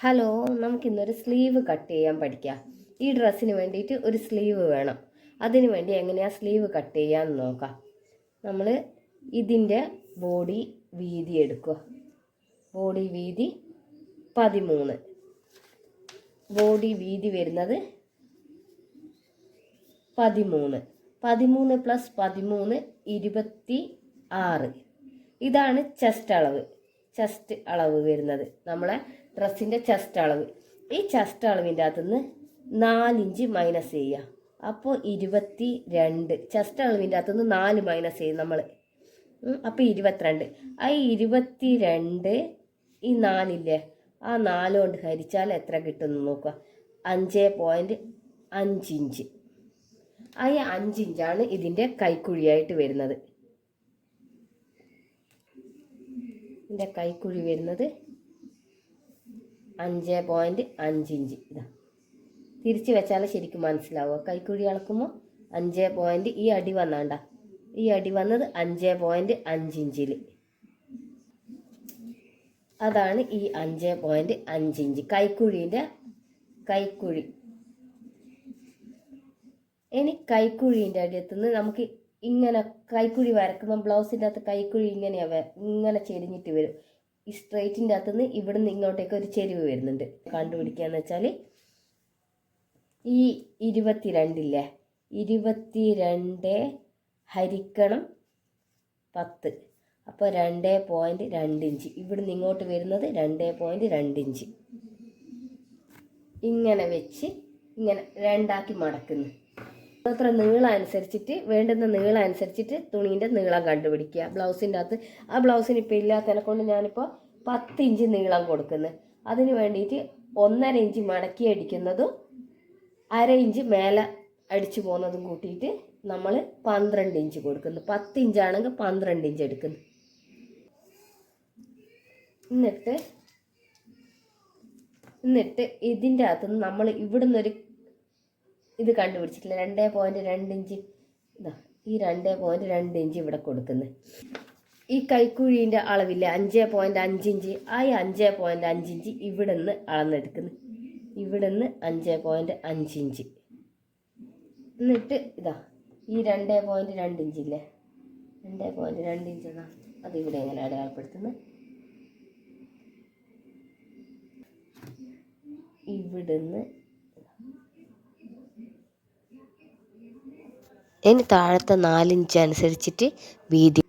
Hello, നമുക്കിന്നൊരു sleeve cut ചെയ്യാൻ പഠിക്കാം. ഈ ഡ്രസ്സിന് വേണ്ടിയിട്ട് ഒരു സ്ലീവ് വേണം. അതിന് വേണ്ടി എങ്ങനെയാണ് സ്ലീവ് കട്ട് ചെയ്യാമെന്ന് നോക്കാം. നമ്മൾ ഇതിൻ്റെ ബോഡി വീതി എടുക്കുക. ബോഡി വീതി 13. ബോഡി വീതി വരുന്നത് 13. 13 + 13 26. ഇതാണ് ചെസ്റ്റ് അളവ് വരുന്നത്, നമ്മളെ ഡ്രസ്സിൻ്റെ ചെസ്റ്റ് അളവ്. ഈ ചെസ്റ്റ് അളവിൻ്റെ അകത്തുനിന്ന് 4 ഇഞ്ച് മൈനസ് ചെയ്യുക. അപ്പോൾ 22. ചെസ്റ്റ് അളവിൻ്റെ അകത്തുനിന്ന് 4 മൈനസ് ചെയ്യും നമ്മൾ. അപ്പോൾ 22. ആ 22 ഈ 4 ആ 4 കൊണ്ട് ഹരിച്ചാൽ എത്ര കിട്ടുമെന്ന് നോക്കുക. 5.5 ഇഞ്ച്. ആ 5 ഇഞ്ചാണ് ഇതിൻ്റെ കൈക്കുഴിയായിട്ട് വരുന്നത്. ഇതിൻ്റെ കൈക്കുഴി വരുന്നത് 5.5 ഇഞ്ച്. ഇതാ തിരിച്ച് വെച്ചാൽ ശരിക്കും മനസ്സിലാവുക. കൈക്കുഴി അളക്കുമ്പോൾ 5. ഈ അടി വന്നാണ്ട, ഈ അടി വന്നത് 5.5 ഇഞ്ചിൽ. അതാണ് ഈ 5.5 ഇഞ്ച് കൈക്കുഴീൻ്റെ കൈക്കുഴി. ഇനി കൈക്കുഴീൻ്റെ അടുത്തുനിന്ന് നമുക്ക് ഇങ്ങനെ കൈക്കുഴി വരക്കുമ്പോൾ ബ്ലൗസിൻ്റെ അകത്ത് കൈക്കുഴി ഇങ്ങനെ ചെരിഞ്ഞിട്ട് വരും. ഈ സ്ട്രെയിറ്റിൻ്റെ അകത്തുനിന്ന് ഇവിടുന്ന് ഇങ്ങോട്ടേക്ക് ഒരു ചെരിവ് വരുന്നുണ്ട്. കണ്ടുപിടിക്കുകയെന്ന് വെച്ചാൽ ഈ 22 22 ഹരിക്കണം 10. അപ്പോൾ 2.2 ഇഞ്ച്. ഇവിടുന്ന് ഇങ്ങോട്ട് വരുന്നത് 2.2 ഇഞ്ച്. ഇങ്ങനെ വെച്ച് ഇങ്ങനെ രണ്ടാക്കി മടക്കുന്നു. അത്ര നീളം അനുസരിച്ചിട്ട്, വേണ്ടുന്ന നീളം അനുസരിച്ചിട്ട് തുണീൻ്റെ നീളം കണ്ടുപിടിക്കുക. ബ്ലൗസിൻ്റെ അകത്ത് ആ ബ്ലൗസിന് ഇപ്പോൾ ഇല്ലാത്തതിനെ കൊണ്ട് ഞാനിപ്പോൾ 10 ഇഞ്ച് നീളം കൊടുക്കുന്നത്. അതിന് വേണ്ടിയിട്ട് 1.5 ഇഞ്ച് മടക്കി അടിക്കുന്നതും 1/2 ഇഞ്ച് മേലെ അടിച്ചു പോകുന്നതും കൂട്ടിയിട്ട് നമ്മൾ 12 ഇഞ്ച് കൊടുക്കുന്നു. 10 ഇഞ്ചാണെങ്കിൽ 12 ഇഞ്ച് എടുക്കുന്നു. എന്നിട്ട് ഇതിൻ്റെ അകത്തുനിന്ന് നമ്മൾ ഇവിടുന്ന് ഒരു ഇത് കണ്ടുപിടിച്ചിട്ടില്ല, 2.2 ഇഞ്ച്. ഇതാ ഈ 2.2 ഇഞ്ച് ഇവിടെ കൊടുക്കുന്നത്. ഈ കൈക്കുഴീൻ്റെ അളവില്ല 5.5 ഇഞ്ച്. ആ 5.5 ഇഞ്ച് ഇവിടെ നിന്ന് അളന്നെടുക്കുന്നു. ഇവിടെ നിന്ന് 5.5 ഇഞ്ച്. എന്നിട്ട് ഇതാ ഈ 2.2 ഇഞ്ചില്ലേ, 2.2 ഇഞ്ച് എന്നാ അതിവിടെ എങ്ങനെ അടയാളപ്പെടുത്തുന്നത്. ഇവിടുന്ന് ഇനി താഴത്തെ 4 ഇഞ്ച് അനുസരിച്ചിട്ട് വീതി